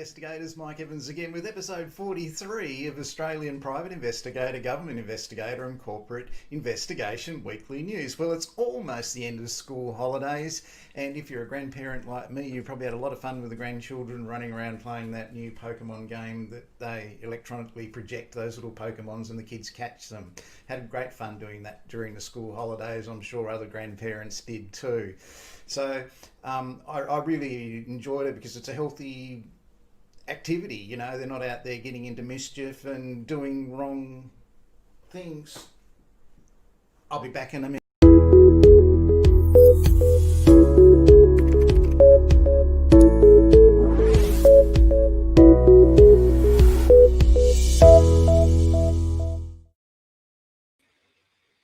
Investigators, Mike Evans again with episode 43 of Australian Private Investigator, Government Investigator and Corporate Investigation Weekly News. Well, it's almost the end of school holidays, and if you're a grandparent like me, you probably had a lot of fun with the grandchildren running around playing that new Pokemon game that they electronically project those little Pokemons and the kids catch them. Had great fun doing that during the school holidays. I'm sure other grandparents did too. So I really enjoyed it because it's a healthy activity. You know, they're not out there getting into mischief and doing wrong things. I'll be back in a minute.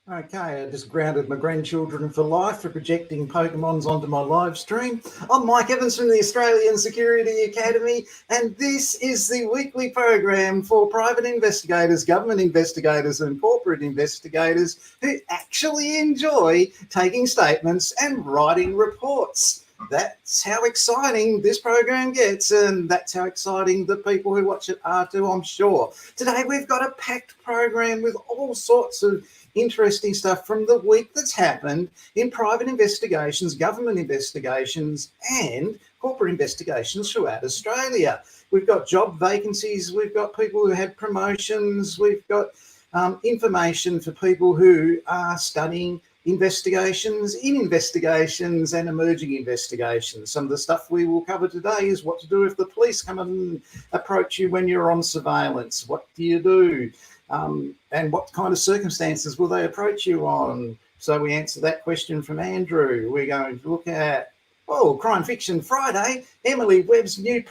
Okay, I just grounded my grandchildren for life for projecting Pokemons onto my live stream. I'm Mike Evans from the Australian Security Academy, and this is the weekly program for private investigators, government investigators and corporate investigators who actually enjoy taking statements and writing reports. That's how exciting this program gets, and that's how exciting the people who watch it are too, I'm sure. Today we've got a packed program with all sorts of interesting stuff from the week that's happened in private investigations, government investigations and corporate investigations throughout Australia. We've got job vacancies, we've got people who had promotions, we've got information for people who are studying investigations in investigations and emerging investigations. Some of the stuff we will cover today is what to do if the police come and approach you when you're on surveillance. What do you do? And what kind of circumstances will they approach you on? So we answer that question from Andrew. We're going to look at, Crime Fiction Friday. Emily Webb's new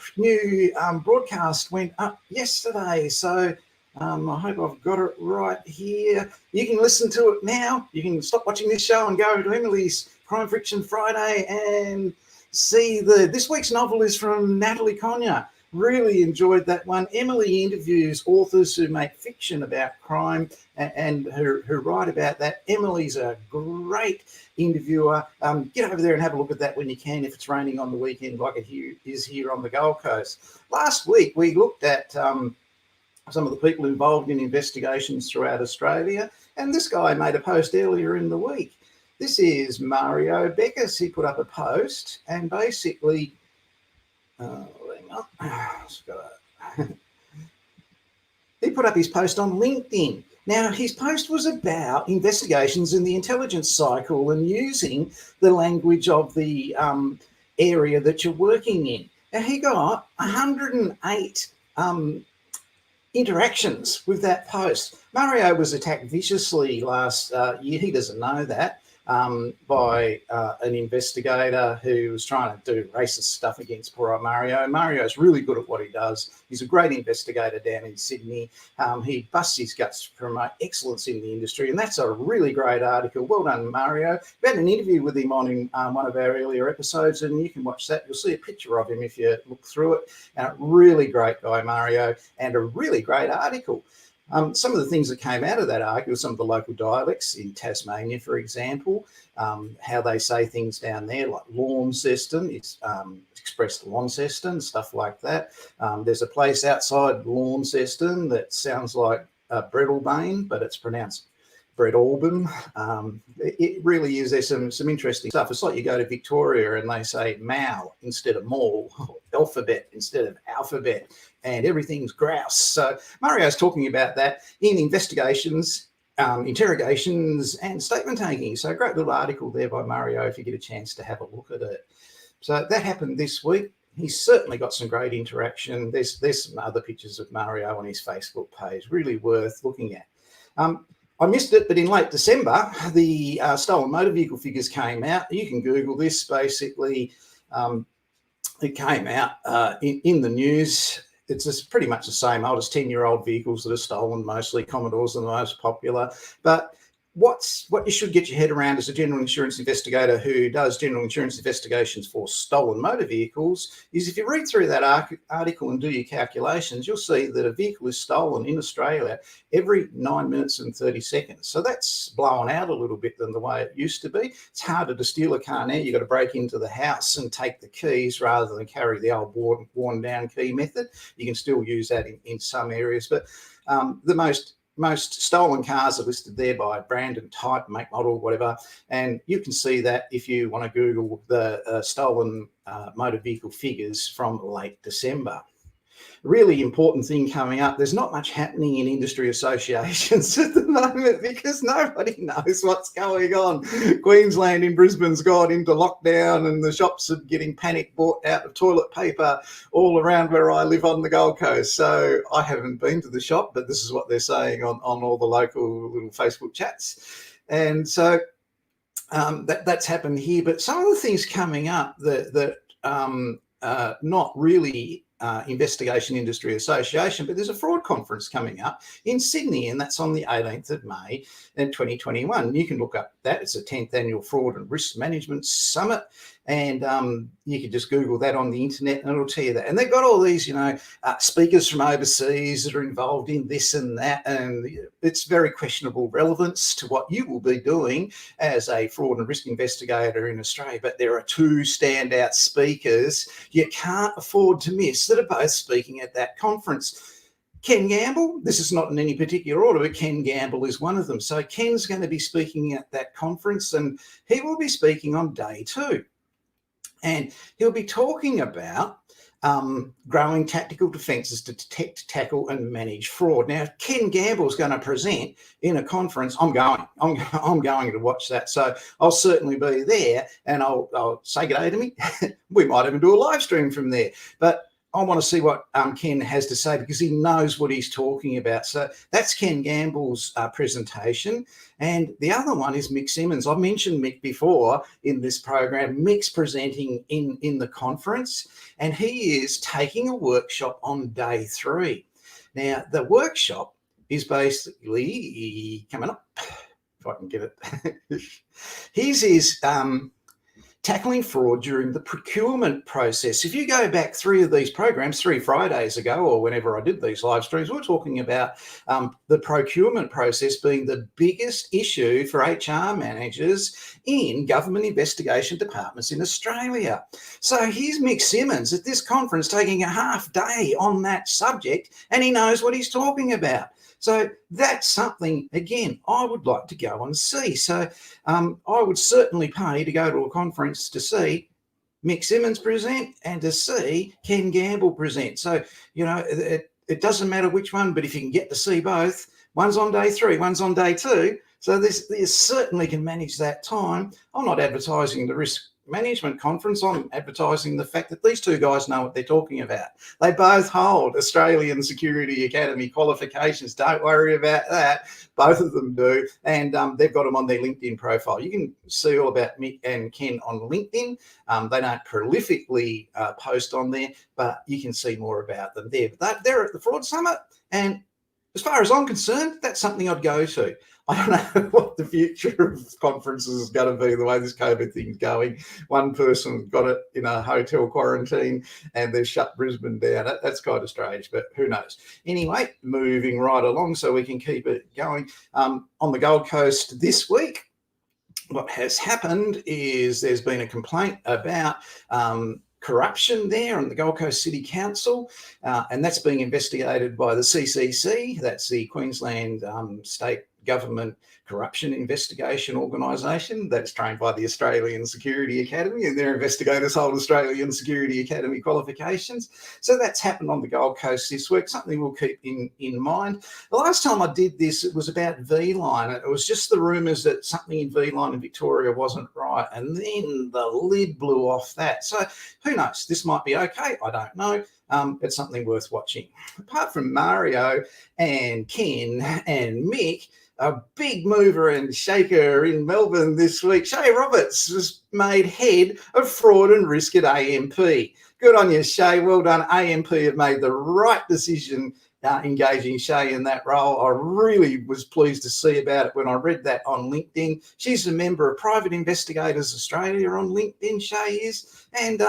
broadcast went up yesterday. So I hope I've got it right here. You can listen to it now. You can stop watching this show and go to Emily's Crime Fiction Friday and see this week's novel is from Natalie Conyer. Really enjoyed that one. Emily interviews authors who make fiction about crime and who write about that. Emily's a great interviewer. Get over there and have a look at that when you can, if it's raining on the weekend like it is here on the Gold Coast. Last week, we looked at some of the people involved in investigations throughout Australia, and this guy made a post earlier in the week. This is Mario Beckus. He put up a post and basically... he put up his post on LinkedIn. Now, his post was about investigations in the intelligence cycle and using the language of the area that you're working in. Now, he got 108 interactions with that post. Mario was attacked viciously last year. He doesn't know that. By an investigator who was trying to do racist stuff against poor old Mario. Mario's really good at what he does. He's a great investigator down in Sydney. He busts his guts to promote excellence in the industry, and that's a really great article. Well done, Mario. We had an interview with him on one of our earlier episodes, and you can watch that. You'll see a picture of him if you look through it. Really great guy, Mario, and a really great article. Some of the things that came out of that article, some of the local dialects in Tasmania, for example, how they say things down there, like Launceston, it's expressed Launceston, stuff like that. There's a place outside Launceston that sounds like Breadalbane, but it's pronounced Breadalbane. It really is. There's some interesting stuff. It's like you go to Victoria and they say Mal instead of Mall, alphabet instead of alphabet, and everything's grouse. So Mario's talking about that in investigations, interrogations and statement taking. So a great little article there by Mario if you get a chance to have a look at it. So that happened this week. He's certainly got some great interaction. There's some other pictures of Mario on his Facebook page, really worth looking at. I missed it, but in late December, the stolen motor vehicle figures came out. You can Google this, basically. It came out in the news. It's just pretty much the same old as 10-year-old vehicles that are stolen, mostly Commodores are the most popular. But what you should get your head around as a general insurance investigator who does general insurance investigations for stolen motor vehicles is if you read through that article and do your calculations, you'll see that a vehicle is stolen in Australia every 9 minutes and 30 seconds. So that's blown out a little bit than the way it used to be. It's harder to steal a car now. You've got to break into the house and take the keys rather than carry the old worn down key method. You can still use that in some areas, but the most stolen cars are listed there by brand and type, make, model, whatever. And you can see that if you want to Google the stolen motor vehicle figures from late December. Really important thing coming up. There's not much happening in industry associations at the moment because nobody knows what's going on. Queensland in Brisbane's gone into lockdown and the shops are getting panic bought out of toilet paper all around where I live on the Gold Coast. So I haven't been to the shop, but this is what they're saying on all the local little Facebook chats. And so that's happened here. But some of the things coming up that not really Investigation Industry Association, but there's a fraud conference coming up in Sydney, and that's on the 18th of May in 2021. You can look up that. It's a 10th Annual Fraud and Risk Management Summit, and you can just Google that on the internet and it'll tell you that. And they've got all these, speakers from overseas that are involved in this and that, and it's very questionable relevance to what you will be doing as a fraud and risk investigator in Australia. But there are two standout speakers you can't afford to miss that are both speaking at that conference. Ken Gamble, this is not in any particular order, but Ken Gamble is one of them. So Ken's going to be speaking at that conference, and he will be speaking on day 2. And he'll be talking about growing tactical defences to detect, tackle and manage fraud. Now, Ken Gamble's going to present in a conference. I'm going to watch that. So I'll certainly be there, and I'll say good day to me. We might even do a live stream from there. But I want to see what Ken has to say because he knows what he's talking about. So that's Ken Gamble's presentation. And the other one is Mick Simmons. I've mentioned Mick before in this program. Mick's presenting in the conference, and he is taking a workshop on day 3. Now, the workshop is basically coming up, if I can get it. His is tackling fraud during the procurement process. If you go back 3 of these programs, 3 Fridays ago, or whenever I did these live streams, we're talking about the procurement process being the biggest issue for HR managers in government investigation departments in Australia. So here's Mick Simmons at this conference taking a half day on that subject, and he knows what he's talking about. So that's something, again, I would like to go and see. So I would certainly pay to go to a conference to see Mick Simmons present and to see Ken Gamble present. So, it doesn't matter which one, but if you can get to see both, one's on day 3, one's on day 2. So this certainly can manage that time. I'm not advertising the risk management conference. I'm advertising the fact that these 2 guys know what they're talking about. They both hold Australian Security Academy qualifications. Don't worry about that. Both of them do. And they've got them on their LinkedIn profile. You can see all about Mick and Ken on LinkedIn. They don't prolifically post on there, but you can see more about them there. But they're at the Fraud Summit. And as far as I'm concerned, that's something I'd go to. I don't know what the future of conferences is going to be, the way this COVID thing's going. One person got it in a hotel quarantine and they've shut Brisbane down. That's kind of strange, but who knows? Anyway, moving right along so we can keep it going. On the Gold Coast this week, what has happened is there's been a complaint about corruption there on the Gold Coast City Council, and that's being investigated by the CCC. That's the Queensland State Government Corruption Investigation Organisation that's trained by the Australian Security Academy, and their investigators hold Australian Security Academy qualifications. So that's happened on the Gold Coast this week, something we'll keep in mind. The last time I did this, it was about V-Line. It was just the rumours that something in V-Line in Victoria wasn't right, and then the lid blew off that. So who knows? This might be okay. I don't know. It's something worth watching. Apart from Mario and Ken and Mick, a big mover and shaker in Melbourne this week, Shay Roberts was made head of fraud and risk at AMP. Good on you, Shay. Well done. AMP have made the right decision engaging Shay in that role. I really was pleased to see about it when I read that on LinkedIn. She's a member of Private Investigators Australia on LinkedIn, Shay is, and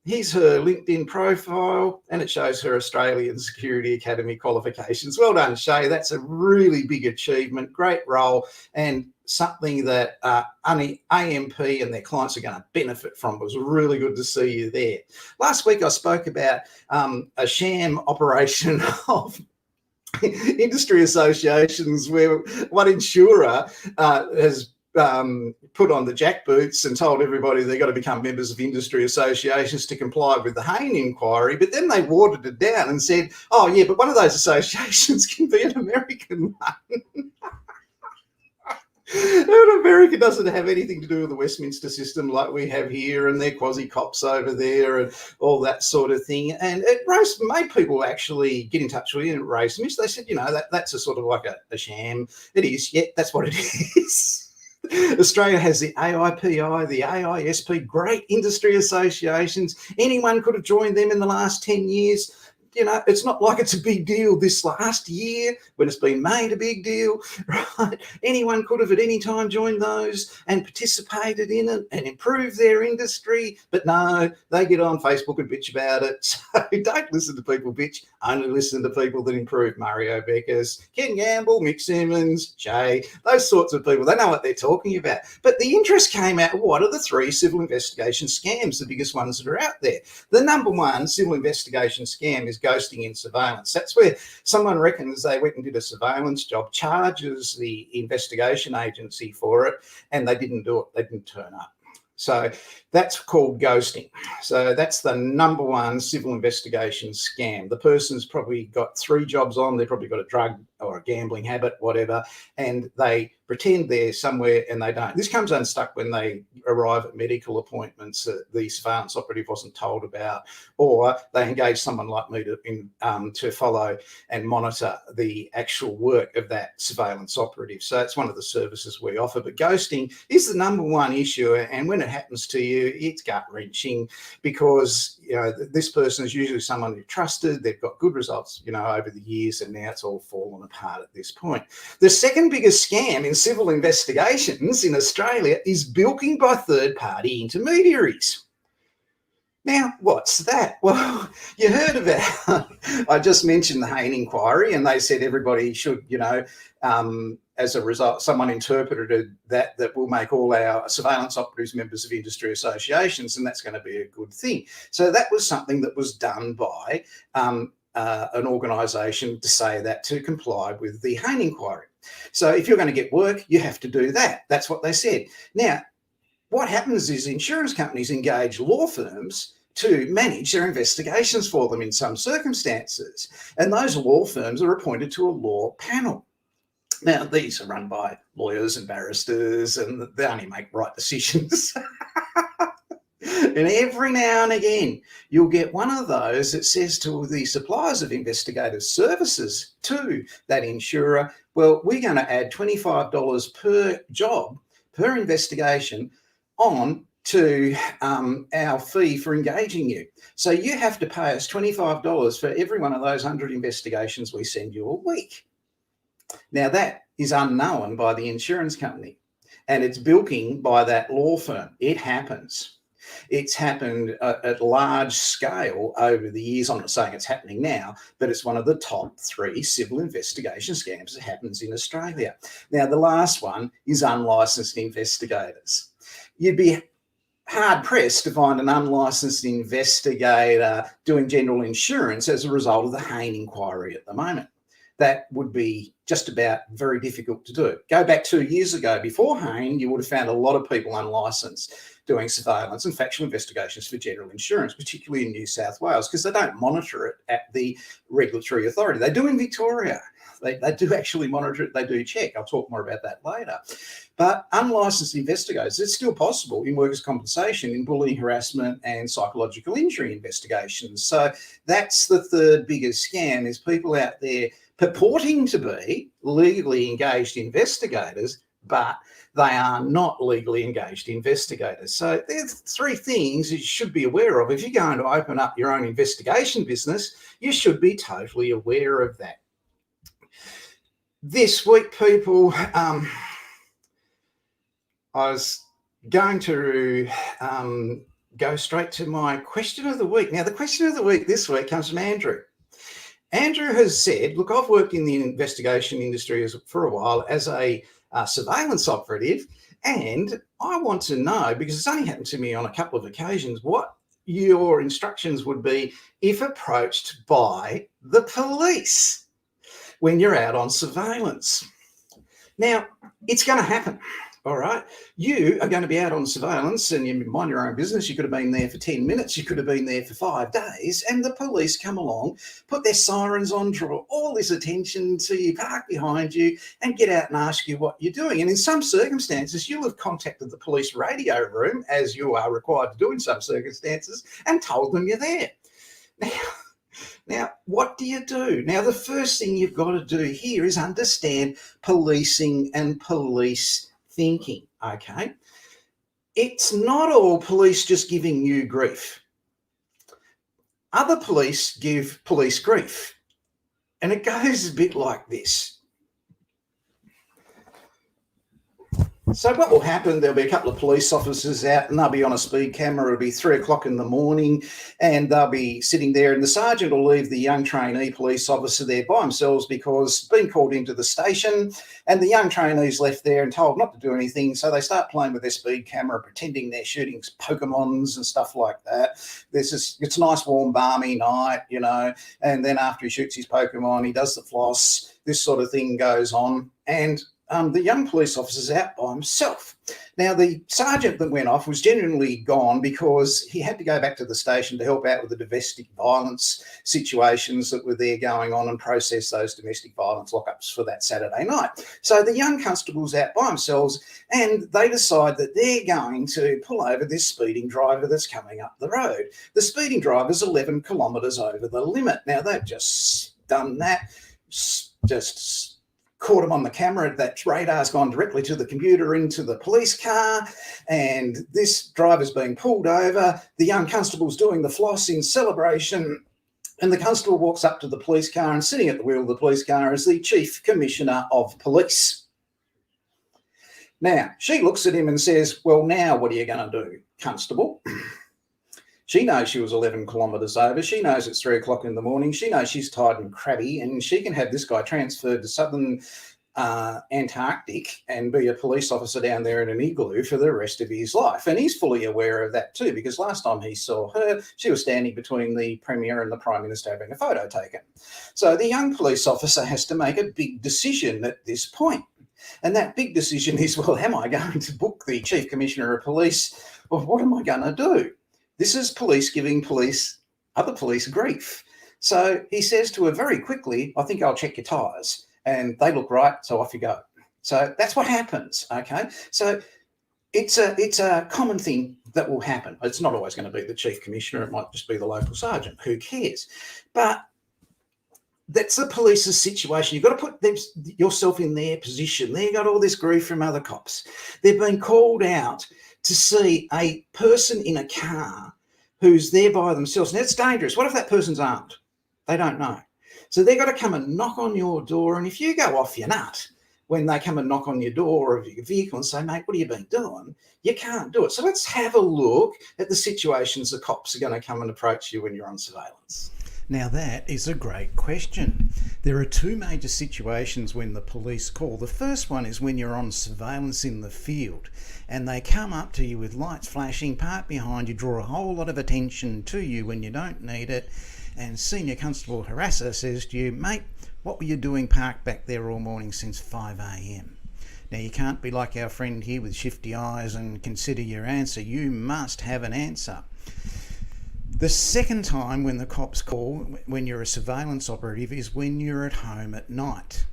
here's her LinkedIn profile, and it shows her Australian Security Academy qualifications. Well done, Shay. That's a really big achievement, great role, and something that only AMP and their clients are going to benefit from. It was really good to see you there. Last week, I spoke about a SHAM operation of industry associations where one insurer has put on the jackboots and told everybody they've got to become members of industry associations to comply with the Hayne inquiry, but then they watered it down and said, oh yeah, but one of those associations can be an American one. And America doesn't have anything to do with the Westminster system like we have here, and their quasi-cops over there and all that sort of thing. And it made people actually get in touch with you and raise some issues. They said, that's a sort of like a sham. It is, yeah, that's what it is. Australia has the AIPI, the AISP, great industry associations. Anyone could have joined them in the last 10 years. It's not like it's a big deal this last year when it's been made a big deal, right? Anyone could have at any time joined those and participated in it and improved their industry. But no, they get on Facebook and bitch about it. So don't listen to people bitch. Only listen to people that improve. Mario Beckers, Ken Gamble, Mick Simmons, Jay, those sorts of people. They know what they're talking about. But the interest came out, what are the 3 civil investigation scams, the biggest ones that are out there? The number one civil investigation scam is ghosting in surveillance. That's where someone reckons they went and did a surveillance job, charges the investigation agency for it, and they didn't do it. They didn't turn up. So that's called ghosting. So that's the number one civil investigation scam. The person's probably got 3 jobs on. They've probably got a drug or a gambling habit, whatever, and they pretend they're somewhere and they don't. This comes unstuck when they arrive at medical appointments that the surveillance operative wasn't told about, or they engage someone like me to follow and monitor the actual work of that surveillance operative. So that's one of the services we offer. But ghosting is the number one issue, and when it happens to you, it's gut-wrenching because this person is usually someone you trusted. They've got good results, over the years, and now it's all fallen apart at this point. The second biggest scam in civil investigations in Australia is bilking by third-party intermediaries. Now, what's that? Well, you heard about, I just mentioned the Hayne inquiry, and they said everybody should, as a result, someone interpreted that will make all our surveillance operatives members of industry associations, and that's going to be a good thing. So that was something that was done by an organisation to say that to comply with the Hayne inquiry. So if you're going to get work, you have to do that. That's what they said. Now, what happens is insurance companies engage law firms to manage their investigations for them in some circumstances, and those law firms are appointed to a law panel. Now, these are run by lawyers and barristers, and they only make right decisions. And every now and again, you'll get one of those that says to the suppliers of investigative services to that insurer, well, we're going to add $25 per job, per investigation, on to our fee for engaging you. So you have to pay us $25 for every one of those 100 investigations we send you a week. Now, that is unknown by the insurance company, and it's bilking by that law firm. It happens. It's happened at large scale over the years. I'm not saying it's happening now, but it's one of the top 3 civil investigation scams that happens in Australia. Now, the last one is unlicensed investigators. You'd be hard-pressed to find an unlicensed investigator doing general insurance as a result of the Hayne inquiry at the moment. That would be just about very difficult to do. Go back 2 years ago, before Hayne, you would have found a lot of people unlicensed doing surveillance and factual investigations for general insurance, particularly in New South Wales, because they don't monitor it at the regulatory authority. They do in Victoria. They do actually monitor it. They do check. I'll talk more about that later. But unlicensed investigators, it's still possible in workers' compensation, in bullying, harassment and psychological injury investigations. So that's the third biggest scam, is people out there purporting to be legally engaged investigators, but they are not legally engaged investigators. So there's three things you should be aware of. If you're going to open up your own investigation business, you should be totally aware of that. This week, people, I was going to go straight to my question of the week. Now, the question of the week this week comes from Andrew. Andrew has said, look, I've worked in the investigation industry for a while as a surveillance operative, and I want to know, because it's only happened to me on a couple of occasions, what your instructions would be if approached by the police when you're out on surveillance. Now, it's going to happen. All right. You are going to be out on surveillance and you mind your own business. You could have been there for 10 minutes. You could have been there for 5 days. And the police come along, put their sirens on, draw all this attention to you, park behind you and get out and ask you what you're doing. And in some circumstances, you'll have contacted the police radio room, as you are required to do in some circumstances, and told them you're there. Now, what do you do? Now, the first thing you've got to do here is understand policing and police thinking, okay? It's not all police just giving you grief. Other police give police grief. And it goes a bit like this. So what will happen, there'll be a couple of police officers out and they'll be on a speed camera. It'll be 3 o'clock in the morning and they'll be sitting there and the sergeant will leave the young trainee police officer there by themselves because been called into the station and the young trainee's left there and told not to do anything. So they start playing with their speed camera, pretending they're shooting Pokemons and stuff like that. It's a nice warm, balmy night, you know, and then after he shoots his Pokemon, he does the floss, this sort of thing goes on. And the young police officer's out by himself. Now, the sergeant that went off was genuinely gone because he had to go back to the station to help out with the domestic violence situations that were there going on and process those domestic violence lockups for that Saturday night. So the young constable's out by themselves and they decide that they're going to pull over this speeding driver that's coming up the road. The speeding driver's 11 kilometres over the limit. Now, they've just done that, just caught him on the camera. That radar's gone directly to the computer into the police car, and this driver's being pulled over. The young constable's doing the floss in celebration, and the constable walks up to the police car, and sitting at the wheel of the police car is the Chief Commissioner of Police. Now, she looks at him and says, well, now what are you going to do, Constable? She knows she was 11 kilometres over. She knows it's 3 o'clock in the morning. She knows she's tired and crabby, and she can have this guy transferred to southern Antarctic and be a police officer down there in an igloo for the rest of his life. And he's fully aware of that too, because last time he saw her, she was standing between the Premier and the Prime Minister having a photo taken. So the young police officer has to make a big decision at this point. And that big decision is, well, am I going to book the Chief Commissioner of Police, or what am I going to do? This is police giving other police grief. So he says to her very quickly, I think I'll check your tyres. And they look right, so off you go. So that's what happens, okay? So it's a common thing that will happen. It's not always going to be the Chief Commissioner. It might just be the local sergeant. Who cares? But that's the police's situation. You've got to put yourself in their position. They got all this grief from other cops. They've been called out to see a person in a car who's there by themselves. Now, it's dangerous. What if that person's armed? They don't know. So they've got to come and knock on your door. And if you go off your nut when they come and knock on your door of your vehicle and say, mate, what have you been doing? You can't do it. So let's have a look at the situations the cops are going to come and approach you when you're on surveillance. Now that is a great question. There are two major situations when the police call. The first one is when you're on surveillance in the field and they come up to you with lights flashing, park behind you, draw a whole lot of attention to you when you don't need it, and Senior Constable Harasser says to you, mate, what were you doing parked back there all morning since 5 a.m? Now, you can't be like our friend here with shifty eyes and consider your answer. You must have an answer. The second time when the cops call, when you're a surveillance operative, is when you're at home at night.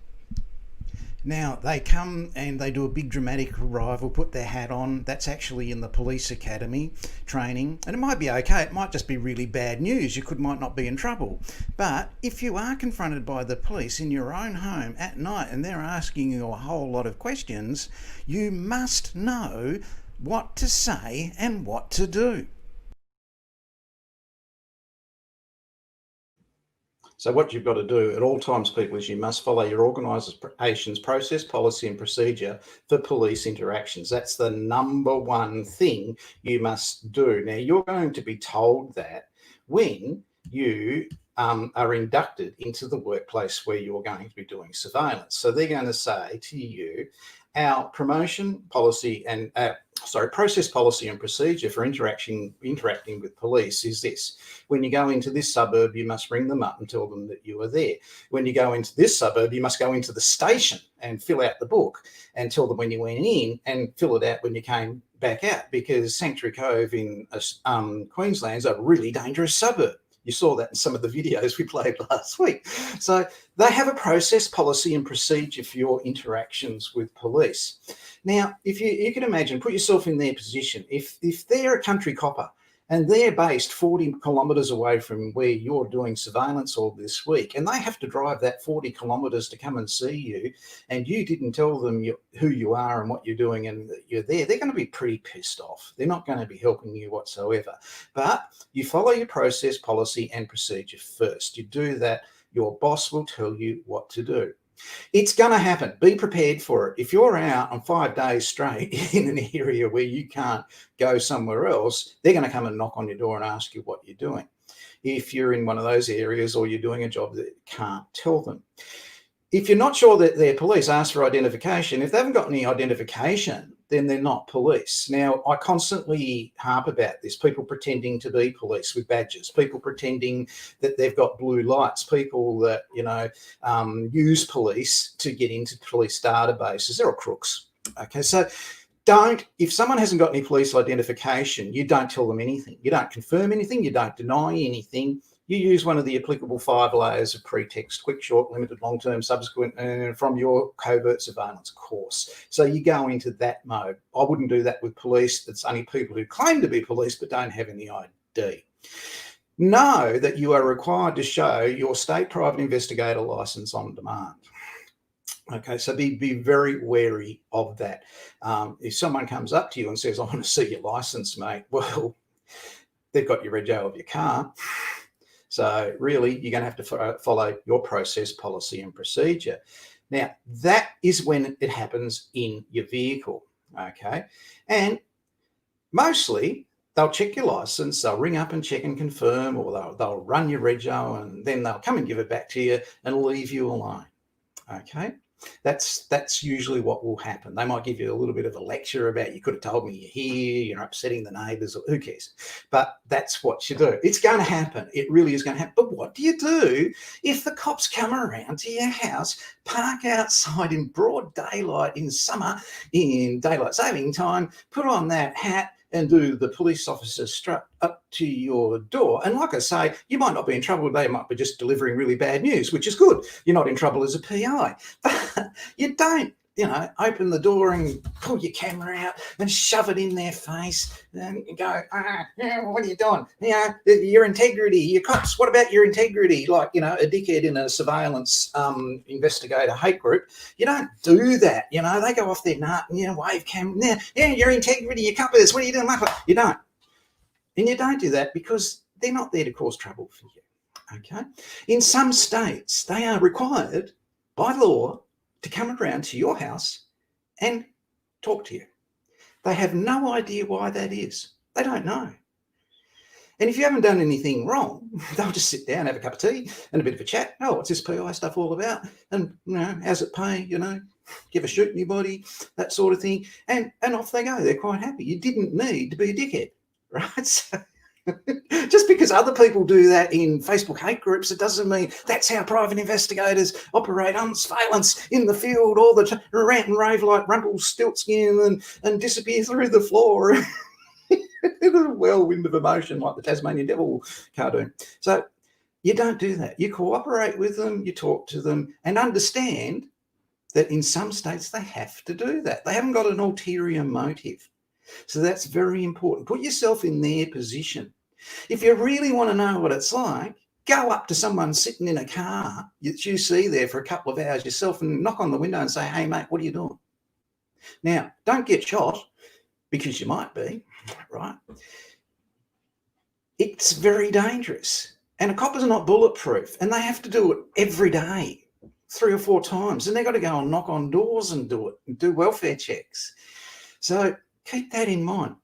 Now, they come and they do a big dramatic arrival, put their hat on. That's actually in the police academy training. And it might be okay. It might just be really bad news. You might not be in trouble. But if you are confronted by the police in your own home at night and they're asking you a whole lot of questions, you must know what to say and what to do. So what you've got to do at all times, people, is you must follow your organisation's process, policy and procedure for police interactions. That's the number one thing you must do. Now, you're going to be told that when you are inducted into the workplace where you're going to be doing surveillance. So they're going to say to you, our promotion policy and process, policy and procedure for interacting with police is this. When you go into this suburb, you must ring them up and tell them that you are there. When you go into this suburb, you must go into the station and fill out the book and tell them when you went in and fill it out when you came back out, because Sanctuary Cove in Queensland is a really dangerous suburb. You saw that in some of the videos we played last week. So they have a process, policy and procedure for your interactions with police. Now, if you can imagine, put yourself in their position. If they're a country copper and they're based 40 kilometres away from where you're doing surveillance all this week, and they have to drive that 40 kilometres to come and see you, and you didn't tell them who you are and what you're doing and that you're there, they're going to be pretty pissed off. They're not going to be helping you whatsoever. But you follow your process, policy and procedure first. You do that, your boss will tell you what to do. It's going to happen. Be prepared for it. If you're out on 5 days straight in an area where you can't go somewhere else, they're going to come and knock on your door and ask you what you're doing. If you're in one of those areas or you're doing a job that you can't tell them. If you're not sure that they're police, ask for identification. If they haven't got any identification, then they're not police. Now, I constantly harp about this. People pretending to be police with badges, people pretending that they've got blue lights, people that, use police to get into police databases. They're all crooks. Okay, so if someone hasn't got any police identification, you don't tell them anything. You don't confirm anything. You don't deny anything. You use one of the applicable 5 layers of pretext: quick, short, limited, long-term, subsequent, from your covert surveillance course. So you go into that mode. I wouldn't do that with police. It's only people who claim to be police but don't have any ID. Know that you are required to show your state private investigator licence on demand. Okay, so be very wary of that. If someone comes up to you and says, I want to see your licence, mate, well, they've got your rego of your car. So really, you're going to have to follow your process, policy and procedure. Now, that is when it happens in your vehicle, okay? And mostly, they'll check your licence, they'll ring up and check and confirm, or they'll run your rego, and then they'll come and give it back to you and leave you alone, okay? That's usually what will happen. They might give you a little bit of a lecture about, you could have told me you're here, you're upsetting the neighbours, or who cares? But that's what you do. It's going to happen. It really is going to happen. But what do you do if the cops come around to your house, park outside in broad daylight in summer, in daylight saving time, put on that hat and do the police officer strut up to your door? And like I say, you might not be in trouble. They might be just delivering really bad news, which is good. You're not in trouble as a PI. But you don't, open the door and pull your camera out and shove it in their face and go, what are you doing? Your integrity, your cops, what about your integrity? Like, a dickhead in a surveillance investigator hate group. You don't do that. They go off their nut and, wave camera. Yeah, your integrity, your compass, what are you doing? You don't. And you don't do that because they're not there to cause trouble for you, okay? In some states, they are required by law to come around to your house and talk to you. They have no idea why that is. They don't know. And if you haven't done anything wrong, they'll just sit down, have a cup of tea and a bit of a chat. Oh, what's this PI stuff all about? And, how's it pay? Give a shoot anybody, that sort of thing. And off they go. They're quite happy. You didn't need to be a dickhead, right? So just because other people do that in Facebook hate groups, it doesn't mean that's how private investigators operate on surveillance in the field, all the rant and rave like Rumpelstiltskin and disappear through the floor in a whirlwind of emotion like the Tasmanian Devil cartoon. So you don't do that. You cooperate with them, you talk to them, and understand that in some states they have to do that. They haven't got an ulterior motive. So that's very important. Put yourself in their position. If you really want to know what it's like, go up to someone sitting in a car that you see there for a couple of hours yourself and knock on the window and say, hey, mate, what are you doing? Now, don't get shot, because you might be, right? It's very dangerous. And a copper's not bulletproof, and they have to do it every day, 3 or 4 times. And they've got to go and knock on doors and do it, and do welfare checks. So keep that in mind.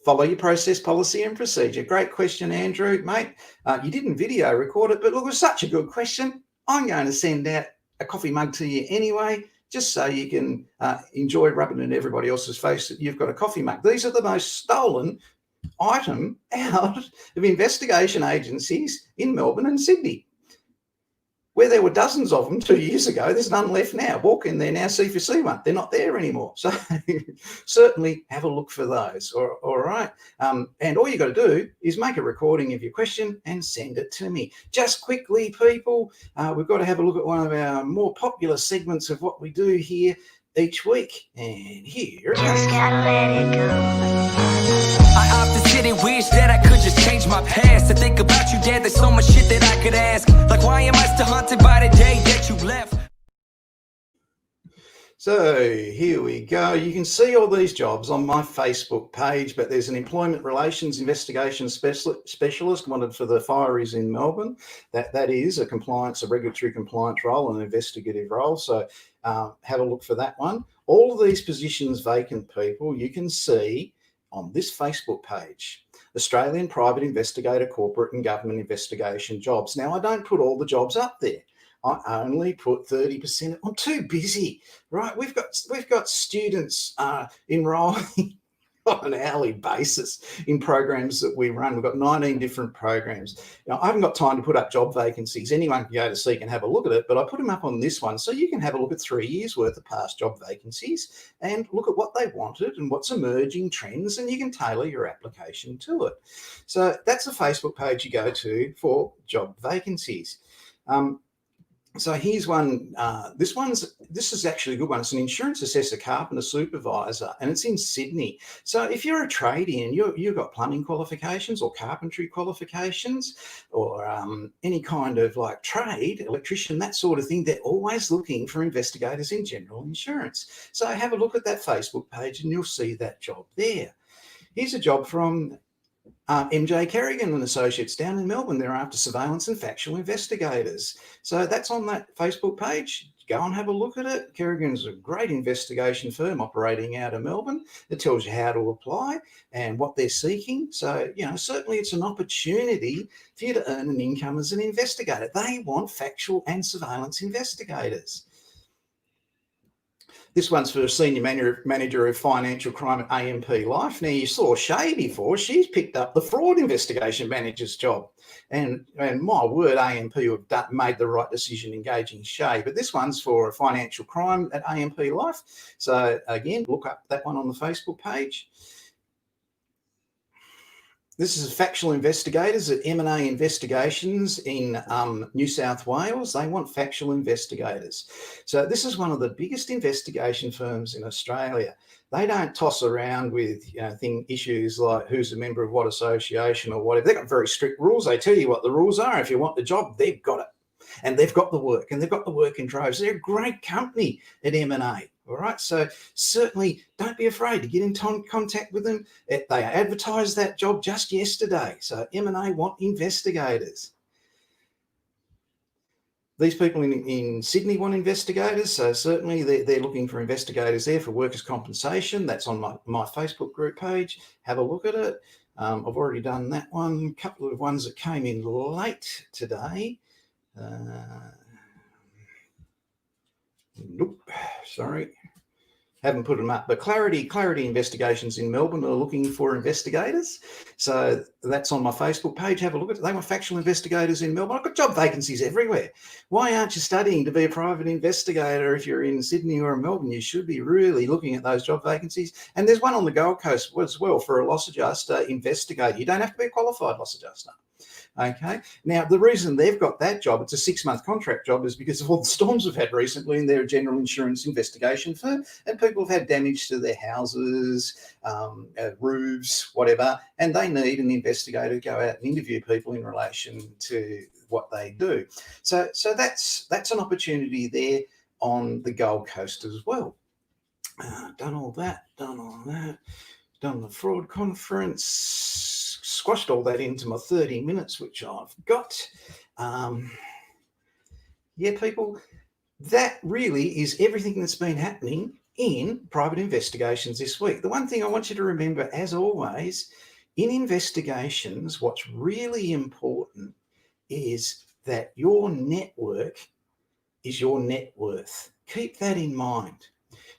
Follow your process, policy and procedure. Great question, Andrew, mate. You didn't video record it, but look, it was such a good question. I'm going to send out a coffee mug to you anyway, just so you can enjoy rubbing it in everybody else's face that you've got a coffee mug. These are the most stolen item out of investigation agencies in Melbourne and Sydney. Where there were dozens of them 2 years ago, there's none left now. Walk in there now, see if you see one. They're not there anymore. So certainly have a look for those. All right. And all you got to do is make a recording of your question and send it to me. Just quickly, people, we've got to have a look at one of our more popular segments of what we do here each week. And here. Just gotta let it go. I often sit and wish that I could just change my past. To think about you, Dad, there's so much shit that I could ask. Like, why am I still haunted by the day that you left? So here we go. You can see all these jobs on my Facebook page, but there's an employment relations investigation specialist wanted for the fireys in Melbourne. That is a regulatory compliance role, an investigative role. So have a look for that one. All of these positions vacant, people, you can see on this Facebook page. Australian Private Investigator, Corporate and Government Investigation jobs. Now, I don't put all the jobs up there. I only put 30%. I'm too busy, right? We've got students enrolling on an hourly basis in programs that we run. We've got 19 different programs. Now, I haven't got time to put up job vacancies. Anyone can go to Seek and have a look at it, but I put them up on this one so you can have a look at 3 years worth of past job vacancies and look at what they wanted and what's emerging trends, and you can tailor your application to it. So that's a Facebook page you go to for job vacancies. So here's one. This is actually a good one. It's an insurance assessor, carpenter supervisor, and it's in Sydney. So if you're a tradie and you've got plumbing qualifications or carpentry qualifications or any kind of like trade, electrician, that sort of thing, they're always looking for investigators in general insurance. So have a look at that Facebook page and you'll see that job there. Here's a job from MJ Kerrigan and Associates down in Melbourne. They're after surveillance and factual investigators. So that's on that Facebook page. Go and have a look at it. Kerrigan's a great investigation firm operating out of Melbourne. It tells you how to apply and what they're seeking. So, certainly it's an opportunity for you to earn an income as an investigator. They want factual and surveillance investigators. This one's for a senior manager of financial crime at AMP Life. Now, you saw Shay before. She's picked up the fraud investigation manager's job. And my word, AMP have made the right decision engaging Shay. But this one's for financial crime at AMP Life. So, again, look up that one on the Facebook page. This is factual investigators at M&A Investigations in New South Wales. They want factual investigators. So this is one of the biggest investigation firms in Australia. They don't toss around with issues like who's a member of what association or whatever. They've got very strict rules. They tell you what the rules are. If you want the job, they've got it. And they've got the work, and they've got the work in droves. They're a great company at M&A. All right, so certainly don't be afraid to get in contact with them. They advertised that job just yesterday. So M&A want investigators. These people in Sydney want investigators. So certainly they're looking for investigators there for workers' compensation. That's on my Facebook group page. Have a look at it. I've already done that one. A couple of ones that came in late today. Nope, sorry. Haven't put them up, but Clarity Investigations in Melbourne are looking for investigators. So that's on my Facebook page. Have a look at it. They want factual investigators in Melbourne. I've got job vacancies everywhere. Why aren't you studying to be a private investigator if you're in Sydney or Melbourne? You should be really looking at those job vacancies. And there's one on the Gold Coast as well for a loss adjuster investigator. You don't have to be a qualified loss adjuster. Okay. Now, the reason they've got that job, it's a 6-month contract job, is because of all the storms we've had recently, and they're a general insurance investigation firm, and people have had damage to their houses, roofs, whatever, and they need an investigator to go out and interview people in relation to what they do. So that's an opportunity there on the Gold Coast as well. Done all that, done the fraud conference, squashed all that into my 30 minutes, which I've got. Yeah, people, that really is everything that's been happening in private investigations this week. The one thing I want you to remember, as always, in investigations, what's really important is that your network is your net worth. Keep that in mind.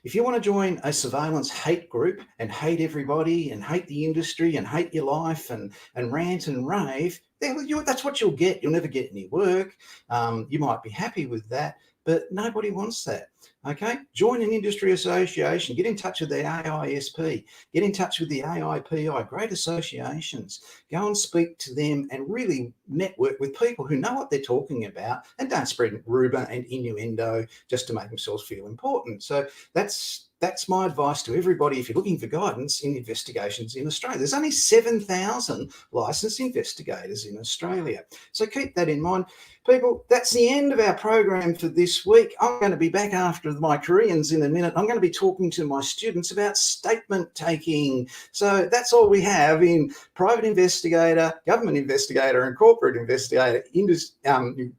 If you want to join a surveillance hate group and hate everybody and hate the industry and hate your life and rant and rave, that's what you'll get. You'll never get any work. You might be happy with that, but nobody wants that. Okay, join an industry association, get in touch with the AISP, get in touch with the AIPI, great associations, go and speak to them and really network with people who know what they're talking about, and don't spread rumour and innuendo just to make themselves feel important. So that's my advice to everybody if you're looking for guidance in investigations in Australia. There's only 7,000 licensed investigators in Australia. So keep that in mind. People, that's the end of our program for this week. I'm going to be back after my Koreans in a minute. I'm going to be talking to my students about statement taking. So that's all we have in private investigator, government investigator and corporate investigator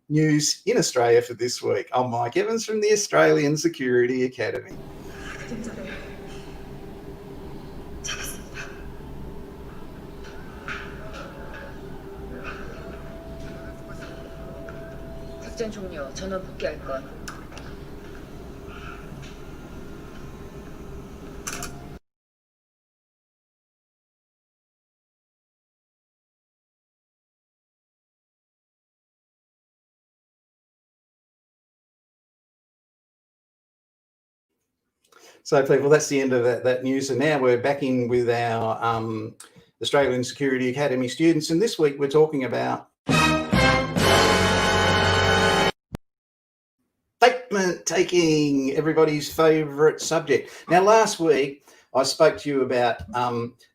news in Australia for this week. I'm Mike Evans from the Australian Security Academy. 잡았습니다. 작전 종료. 전원 복귀할 것. So people, that's the end of that news. And now we're back in with our Australian Security Academy students. And this week we're talking about statement taking, everybody's favourite subject. Now, last week I spoke to you about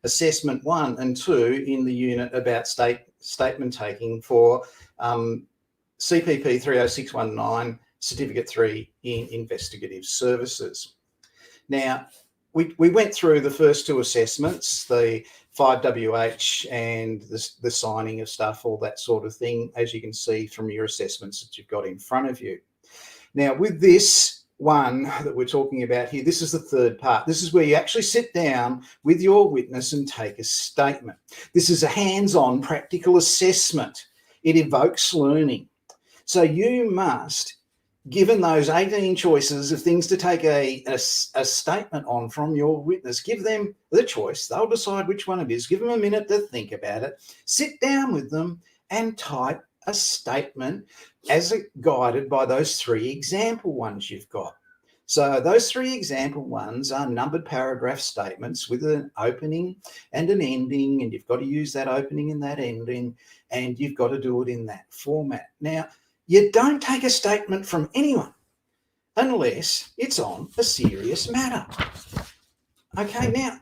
assessment 1 and 2 in the unit about statement taking for CPP 30619, Certificate 3 in Investigative Services. Now, we went through the first 2 assessments, the 5WH and the signing of stuff, all that sort of thing, as you can see from your assessments that you've got in front of you. Now, with this one that we're talking about here, this is the third part. This is where you actually sit down with your witness and take a statement. This is a hands-on practical assessment. It evokes learning. So you must, given those 18 choices of things to take a statement on from your witness, give them the choice. They'll decide which one it is. Give them a minute to think about it. Sit down with them and type a statement as guided by those 3 example ones you've got. So those 3 example ones are numbered paragraph statements with an opening and an ending, and you've got to use that opening and that ending, and you've got to do it in that format. Now, you don't take a statement from anyone unless it's on a serious matter. Okay, now,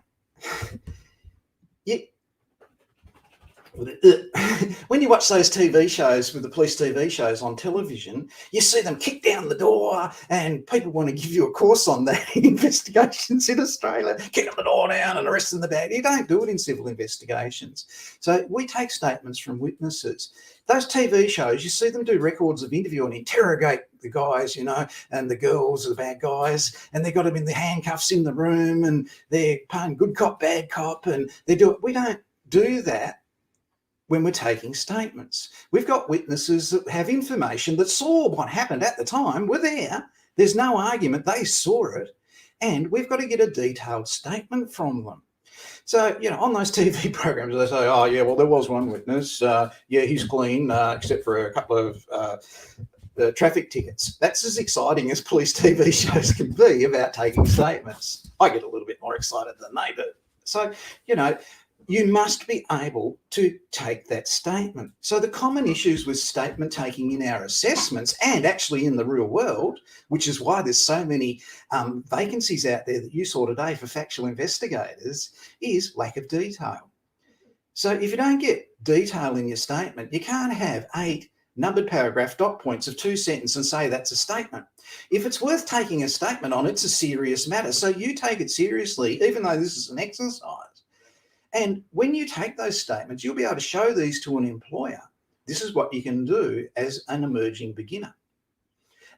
when you watch those TV shows with the police TV shows on television, you see them kick down the door and people want to give you a course on that in investigations in Australia, kicking the door down and arresting the bad. You don't do it in civil investigations. So we take statements from witnesses. Those TV shows, you see them do records of interview and interrogate the guys, you know, and the girls, the bad guys, and they've got them in the handcuffs in the room and they're playing good cop, bad cop, and they do it. We don't do that when we're taking statements. We've got witnesses that have information that saw what happened at the time, were there. There's no argument, they saw it, and we've got to get a detailed statement from them. So, you know, on those TV programs, they say, oh, yeah, well, there was one witness. Yeah, he's clean, except for a couple of traffic tickets. That's as exciting as police TV shows can be about taking statements. I get a little bit more excited than they do. So, you know, you must be able to take that statement. So the common issues with statement taking in our assessments and actually in the real world, which is why there's so many vacancies out there that you saw today for factual investigators, is lack of detail. So if you don't get detail in your statement, you can't have 8 numbered paragraph dot points of 2 sentences and say that's a statement. If it's worth taking a statement on, it's a serious matter. So you take it seriously, even though this is an exercise. And when you take those statements, you'll be able to show these to an employer. This is what you can do as an emerging beginner.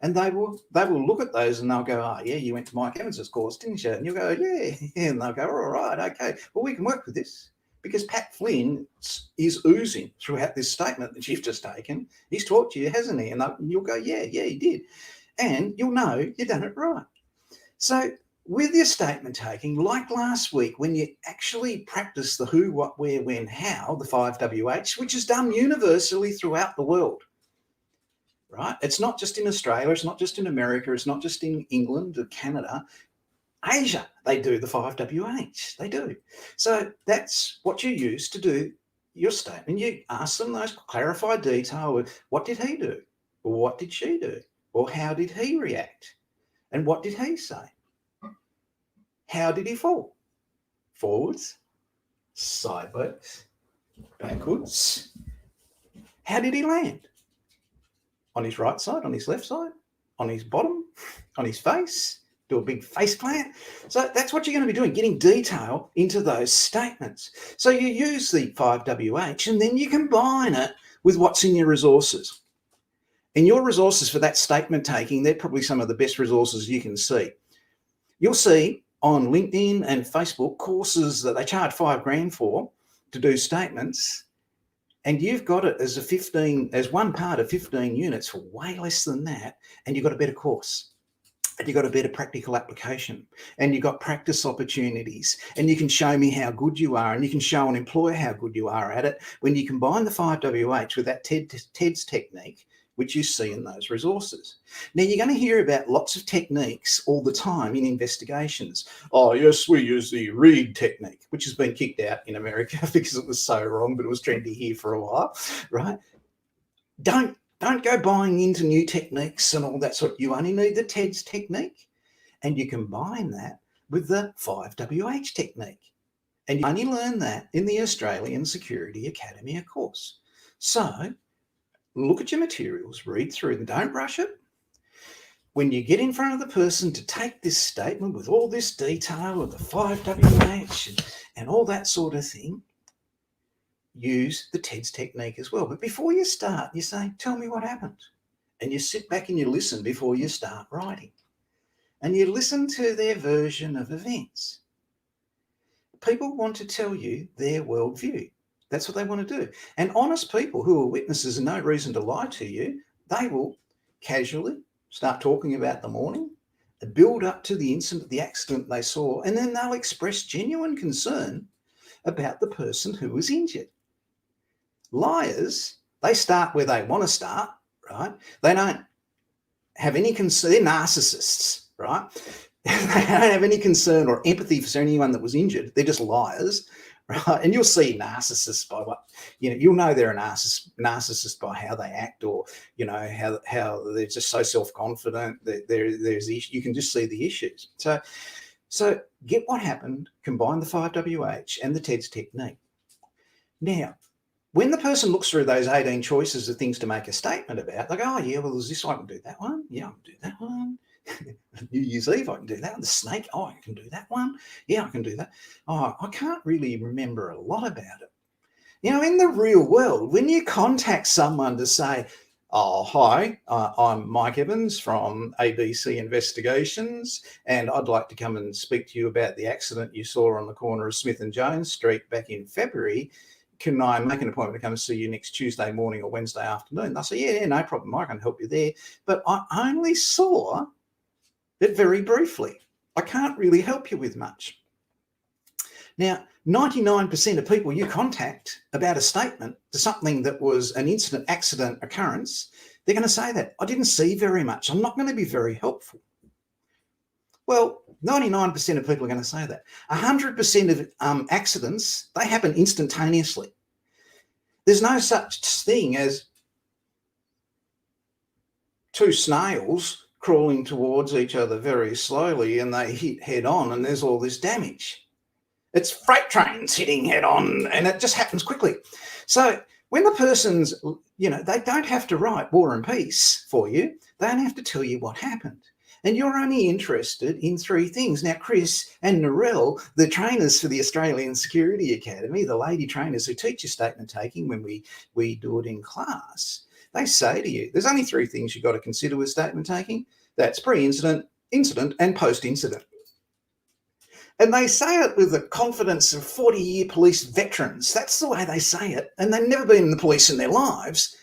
And they will look at those and they'll go, oh, yeah, you went to Mike Evans's course, didn't you? And you'll go, yeah. And they'll go, all right, okay. Well, we can work with this because Pat Flynn is oozing throughout this statement that you've just taken. He's taught you, hasn't he? And you'll go, yeah, he did. And you'll know you've done it right. So with your statement taking, like last week, when you actually practice the who, what, where, when, how, the 5WH, which is done universally throughout the world, right? It's not just in Australia, it's not just in America, it's not just in England or Canada. Asia, they do the 5WH, they do. So that's what you use to do your statement. You ask them those clarified detail. What did he do? Or what did she do? Or how did he react? And what did he say? How did he fall? Forwards, sideways, backwards. How did he land? On his right side, on his left side, on his bottom, on his face, do a big face plant. So that's what you're going to be doing, getting detail into those statements. So you use the 5WH and then you combine it with what's in your resources. And your resources for that statement taking, they're probably some of the best resources you can see. You'll see on LinkedIn and Facebook courses that they charge $5,000 for to do statements, and you've got it as one part of 15 units for way less than that, and you've got a better course, and you've got a better practical application, and you've got practice opportunities, and you can show me how good you are, and you can show an employer how good you are at it when you combine the 5WH with that TEDS technique, which you see in those resources. Now, you're going to hear about lots of techniques all the time in investigations. Oh, yes, we use the read technique, which has been kicked out in America because it was so wrong, but it was trendy here for a while, right? Don't go buying into new techniques and all that sort. You only need the TEDS technique, and you combine that with the 5WH technique. And you only learn that in the Australian Security Academy course. So look at your materials, read through them, don't rush it. When you get in front of the person to take this statement with all this detail of the 5WH and all that sort of thing, use the TEDS technique as well. But before you start, you say, tell me what happened. And you sit back and you listen before you start writing. And you listen to their version of events. People want to tell you their worldview. That's what they want to do. And honest people who are witnesses and no reason to lie to you, they will casually start talking about the morning, build up to the incident, the accident they saw, and then they'll express genuine concern about the person who was injured. Liars, they start where they want to start, right? They don't have any concern. They're narcissists, right? They don't have any concern or empathy for anyone that was injured. They're just liars. Right, and you'll see narcissists by what you'll know they're a narcissist by how they act, or how they're just so self-confident that there's you can just see the issues. So get what happened, combine the 5WH and the TEDS technique. Now, when the person looks through those 18 choices of things to make a statement about, they go, oh yeah, well there's this, I can do that one. Yeah, I can do that one. New Year's Eve, I can do that one. The snake, oh, I can do that one. Yeah, I can do that. Oh, I can't really remember a lot about it. In the real world, when you contact someone to say, oh, hi, I'm Mike Evans from ABC Investigations, and I'd like to come and speak to you about the accident you saw on the corner of Smith and Jones Street back in February. Can I make an appointment to come and see you next Tuesday morning or Wednesday afternoon? They'll say, yeah, no problem, I can help you there. But I only saw it very briefly. I can't really help you with much. Now, 99% of people you contact about a statement to something that was an incident, accident, occurrence, they're going to say that. I didn't see very much. I'm not going to be very helpful. Well, 99% of people are going to say that. 100% of accidents, they happen instantaneously. There's no such thing as two snails crawling towards each other very slowly and they hit head on and there's all this damage. It's freight trains hitting head on and it just happens quickly. So when the person's, they don't have to write War and Peace for you. They don't have to tell you what happened. And you're only interested in three things. Now, Chris and Narelle, the trainers for the Australian Security Academy, the lady trainers who teach you statement taking when we do it in class, they say to you, there's only three things you've got to consider with statement taking. That's pre-incident, incident, and post-incident. And they say it with the confidence of 40-year police veterans. That's the way they say it. And they've never been in the police in their lives,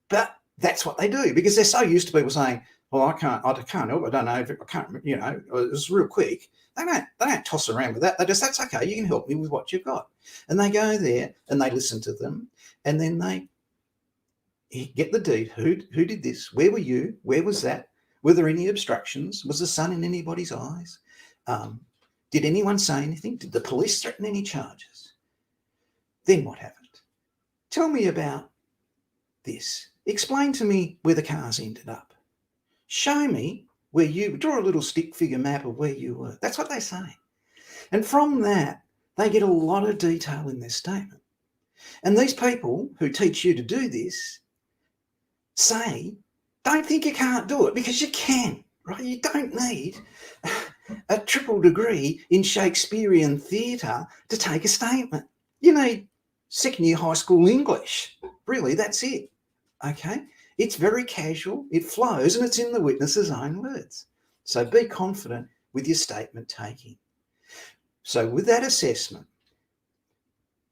but that's what they do because they're so used to people saying, well, I can't help, I don't know, I can't, it was real quick. They don't toss around with that. They just, that's okay, you can help me with what you've got. And they go there and they listen to them and then they get the deed. Who did this? Where were you? Where was that? Were there any obstructions? Was the sun in anybody's eyes? Did anyone say anything? Did the police threaten any charges? Then what happened? Tell me about this. Explain to me where the cars ended up. Show me where you, draw a little stick figure map of where you were. That's what they say. And from that, they get a lot of detail in their statement. And these people who teach you to do this say, don't think you can't do it because you can, right? You don't need a triple degree in Shakespearean theatre to take a statement. You need second year high school English. Really, that's it. Okay? It's very casual, it flows, and it's in the witness's own words. So be confident with your statement taking. So with that assessment,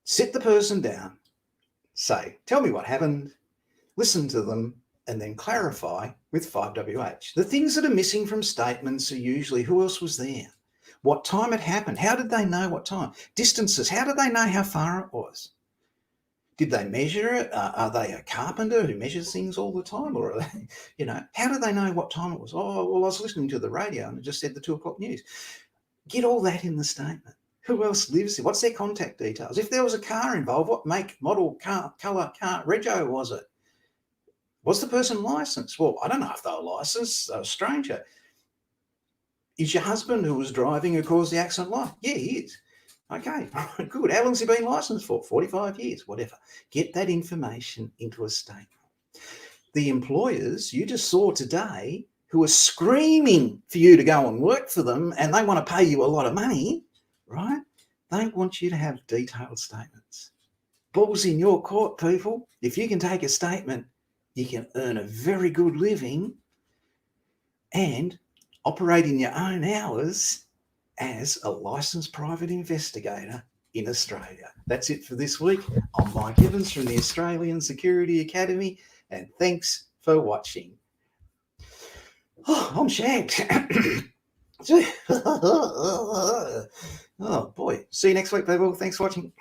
sit the person down, say, tell me what happened, listen to them, and then clarify with 5WH. The things that are missing from statements are usually who else was there, what time it happened, how did they know what time, distances, how did they know how far it was? Did they measure it? Are they a carpenter who measures things all the time? Or are they, how do they know what time it was? Oh, well, I was listening to the radio and it just said the 2 o'clock news. Get all that in the statement. Who else lives there? What's their contact details? If there was a car involved, what make, model, car, colour, car, rego was it? Was the person licensed? Well, I don't know if they were licensed, they're a stranger. Is your husband who was driving who caused the accident live? Yeah, he is. Okay, good. How long's he been licensed for? 45 years, whatever. Get that information into a statement. The employers you just saw today who are screaming for you to go and work for them and they want to pay you a lot of money, right? They want you to have detailed statements. Ball's in your court, people. If you can take a statement, you can earn a very good living and operate in your own hours as a licensed private investigator in Australia. That's it for this week. I'm Mike Evans from the Australian Security Academy, and thanks for watching. Oh, I'm shagged. Oh boy. See you next week, people. Thanks for watching.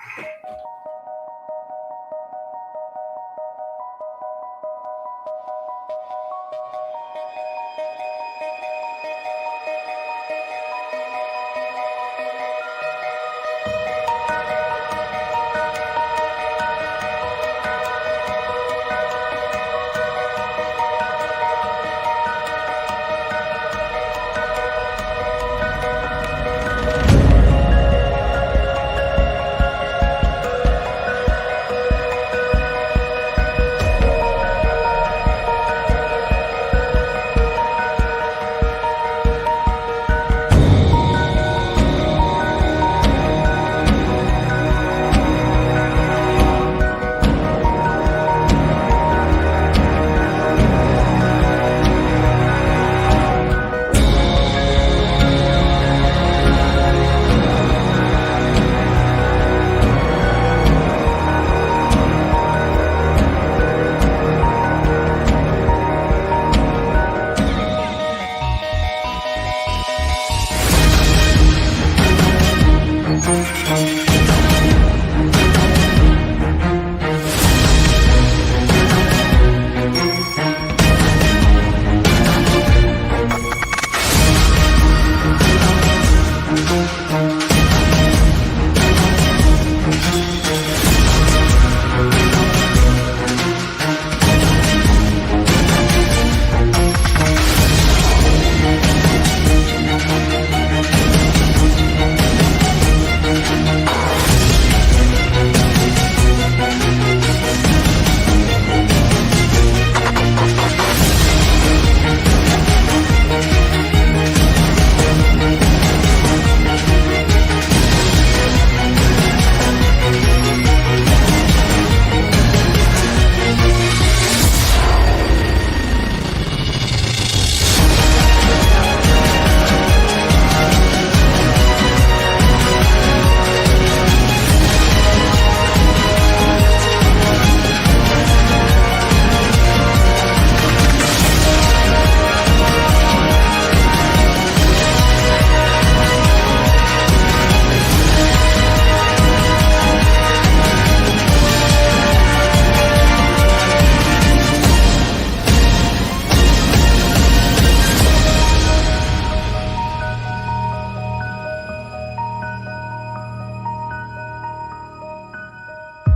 Bye.